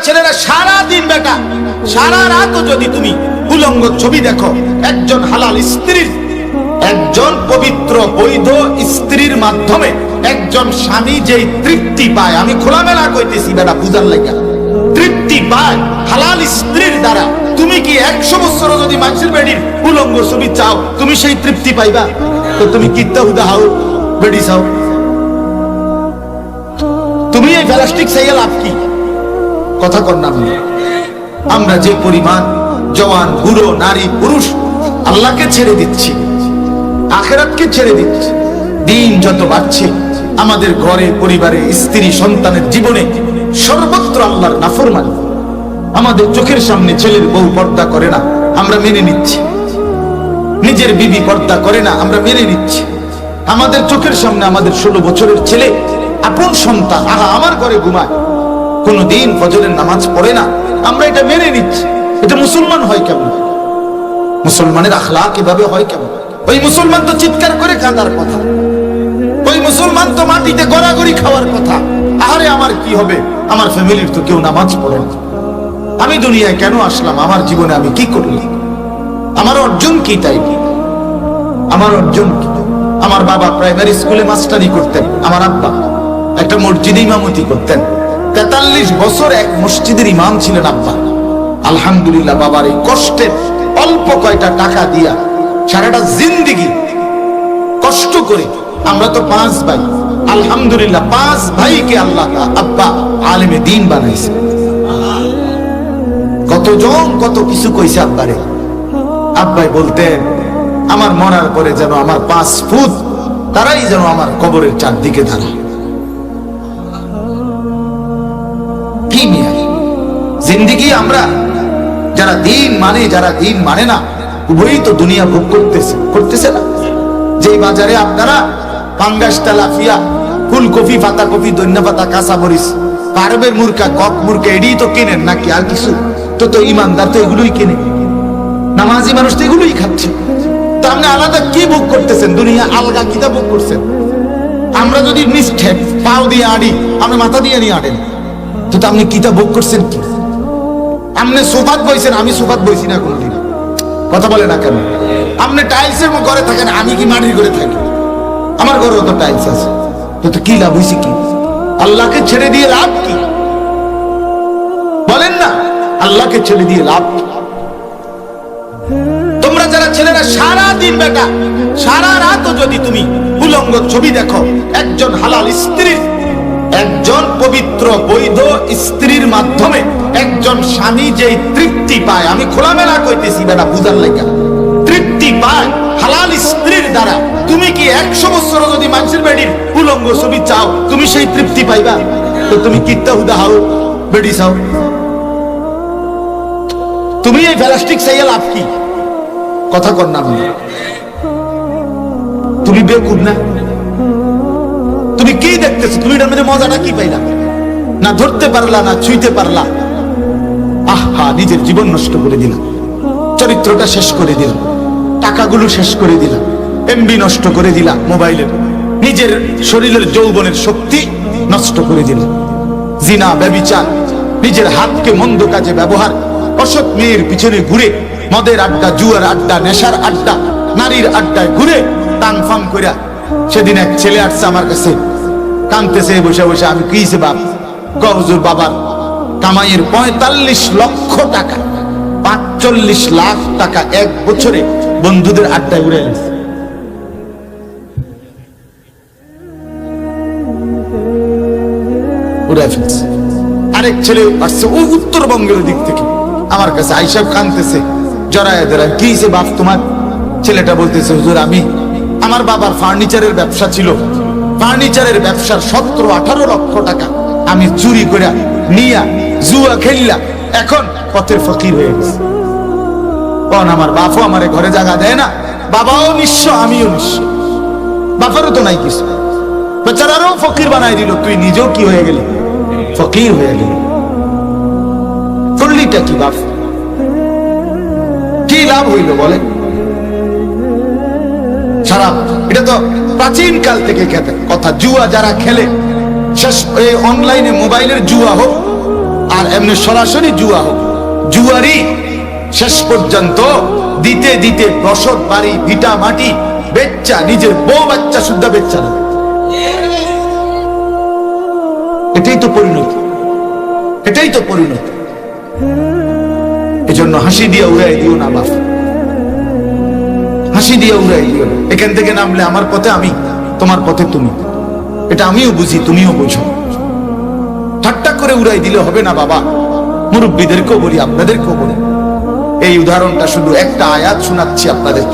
ছেলেরা সারা দিন বেটা সারা রাতও যদি তুমি উলঙ্গ ছবি দেখো, একজন হালাল স্ত্রীর, একজন পবিত্র বৈধ স্ত্রীর মাধ্যমে একজন স্বামী যেই তৃপ্তি পায়, আমি খোলামেলা কইতেছি বেটা বুঝার লাগা, তৃপ্তি পায় হালাল স্ত্রীর দ্বারা, তুমি কি 100 বছর যদি মানুষের বেডির উলঙ্গ ছবি চাও, তুমি সেই তৃপ্তি পাইবা? তো তুমি কিত্তা হুদা হাও বেডি চাও, তুমি এই প্লাস্টিক চাইয়া লাভ কি? কথা কর না। আমরা যে পরিমাণ জওয়ান বুড়ো নারী পুরুষ আল্লাহকে ছেড়ে দিচ্ছি, আখিরাতকে ছেড়ে দিচ্ছি, দিন যত বাড়ছে আমাদের ঘরে পরিবারে স্ত্রী সন্তানের জীবনে সর্বত্র আল্লাহর নাফরমানি। আমাদের চোখের সামনে ছেলের বউ পর্দা করে না, আমরা মেনে নিচ্ছি। নিজের বিবি পর্দা করে না, আমরা মেনে নিচ্ছি। আমাদের চোখের সামনে আমাদের 16 বছরের ছেলে, আপন সন্তান, আহা আমার ঘরে ঘুমায়, কোনদিন ফজরের নামাজ পড়ে না, আমরা এটা মেনে নিচ্ছি। এটা মুসলমান হয় কেমন? মুসলমানের আখলাক এভাবে হয় কেমন? ওই মুসলমান তো চিৎকার করে কাঁদার কথা, ওই মুসলমান তো মাটিতে গড়াগড়ি খাওয়ার কথা। আরে আমার কি হবে? আমার ফ্যামিলির তো কেউ নামাজ পড়ে না, আমি দুনিয়ায় কেন আসলাম? আমার জীবনে আমি কি করলাম? আমার অর্জন কি? তাই আমার অর্জন কি? আমার বাবা প্রাইমারি স্কুলে মাস্টারি করতেন, আমার আব্বা একটা মসজিদে ইমামতি করতেন, 43 বছর এক মসজিদের ইমাম ছিলেন আব্বা। আলহামদুলিল্লাহ, বাবার এই কষ্টের অল্প কয়টা টাকা দিয়া সারাটা জিন্দেগি কষ্ট করে, আমরা তো 5 ভাই, আলহামদুলিল্লাহ 5 ভাইকে আল্লাহ আব্বা আলেমে দ্বীন বানাইছে। কতজন কত কিছু কইছে আব্বারে। আব্বাই বলতেন আমার মরার পরে যেন আমার 5 ফুট তারাই যেন আমার কবরের চারদিকে দাঁড়ায়। কি মিয়া জিন্দেগি? আমরা যারা দিন মানে, যারা দিন মানে না, উভয়ই তো দুনিয়া ভোগ করতেছে না। যেই বাজারে আপনারা পাঙ্গাস, তেলাপিয়া, ফুলকপি, পাতাকপি, ধনিয়া পাতা, কাঁচা মরিচ, পারবের মুরগা, কক মুরগা, এটাই তো কেনেন নাকি আর কিছু? তো ইমানদার তো এগুলোই কেনে, নামাজি মানুষ তো এগুলোই খাচ্ছে। তো আপনি আলাদা কি ভোগ করতেছেন? দুনিয়া আলগা কিতা ভোগ করছেন? আমরা যদি নিষ্ঠে পাও দিয়ে আড়ি, আমরা মাথা দিয়ে নিয়ে আড়েন, তো আপনি কিতা ভোগ করছেন? কি আপনি সোফাত বইছেন, আমি সোফাত বইছি না কোনদিন। কথা বলে না কেন? আপনি টাইলসের ঘরে থাকেন, আমি কি মাটির ঘরে থাকি? আমার ঘরে তো টাইলস আছে, তো কি লাভ হয়েছে? কি আল্লাহকে ছেড়ে দিয়ে লাভ কি? বলেন না, আল্লাহকে ছেড়ে দিয়ে লাভ কি? তোমরা যারা ছেলেরা সারা দিন বেটা সারা রাতও যদি তুমি উলঙ্গ ছবি দেখো, একজন হালাল স্ত্রীর, একজন পবিত্র বৈধ স্ত্রীর মাধ্যমে একজন স্বামী যেই তৃপ্তি পায়, আমি খোলামেলা কইতেছি বেটা বুঝার লাগা, তৃপ্তি পায় হালাল স্ত্রীর দ্বারা, তুমি কি 100 বছর যদি মানুষের বেডির উলঙ্গ ছবি চাও, তুমি সেই তৃপ্তি পাইবা? তো তুমি কিত্তা হুদা হাও বেডি চাও, তুমি এই প্লাস্টিক চাইয়া লাভ কি? কথা কর না। তুমি বেকুব না? তুমি কি দেখতেছো? তুমি এটার মধ্যে মজাটা কি পাইলা? না ধরতে পারলা, না ছুঁইতে পারলা। আহা, নিজের জীবন নষ্ট করে দিলাম, চরিত্রটা শেষ করে দিলাম, টাকাগুলো শেষ করে দিলাম, এমবি নষ্ট করে দিলাম মোবাইলের, নিজের শরীরের যৌবনের শক্তি নষ্ট করে দিলাম। জিনা, ব্যভিচার, নিজের হাতকে মন্দ কাজে ব্যবহার, অসৎ মেয়ের পিছনে ঘুরে, মদের আড্ডা, জুয়ার আড্ডা, নেশার আড্ডা, নারীর আড্ডায় ঘুরে টান ফান কইরা। সেদিন এক ছেলে আসছে আমার কাছে, কাঁদতেছে বসে বসে। আমি কিছে বাপ? হুজুর বাবার কামাইয়ের 45 লক্ষ টাকা, 45 লাখ টাকা এক বছরে বন্ধুদের আড্ডায় উড়ে গেছে। আরেক ছেলে আসছে ও উত্তরবঙ্গের দিক থেকে আমার কাছে, আইসা কাঁদতেছে, জড়ায় ধরা। কি হয়েছে বাপ তোমার? ছেলেটা বলতেছে হুজুর, আমি, আমার বাবার ফার্নিচারের ব্যবসা ছিল, ফার্নিচারের ব্যবসার 17-18 লক্ষ টাকা আমি চুরি করে নিয়া জুয়া খেললা, এখন পথের ফকির হয়ে গেছে। কোন আমার বাপও আমারে ঘরে জায়গা দেয় না, বাবাও নিঃস্ব, আমিও নিঃস্ব, বাপারও তো নাই কিছু, বেচারারও ফকির বানাই দিল, তুই নিজেও কি হয়ে গেলি? ফকির হয়ে গেলি। করলিটা কি বাপ? কি লাভ হইল বলে? খারাপ। এটা তো প্রাচীন কাল থেকে কথা। জুয়া যারা খেলে, শেষ অনলাইনে মোবাইলের জুয়া হোক আর এমনি সরাসরি জুয়া হোক, জুয়ারি শেষ পর্যন্ত দিতে দিতে বসত বাড়ি ভিটা মাটি বেচ্চা, নিজের বউ বাচ্চা শুদ্ধা বেচ্চা না। এটাই তো পরিণতি, এটাই তো পরিণতি। এজন্য হাসি দিয়ে উড়াই দিও না বাপ, হাসি দিয়ে উড়াই দিও না। এখান থেকে নামলে আমার পথে আমি, তোমার পথে তুমি, এটা আমিও বুঝি তুমিও বুঝো। ঠাট্টা করে উড়াই দিলে হবে না বাবা। মুরব্বীদেরকেও বলি, আপনাদেরকেও বলি, এই উদাহরণটা শুধু একটা আয়াত শোনাচ্ছি আপনাদের।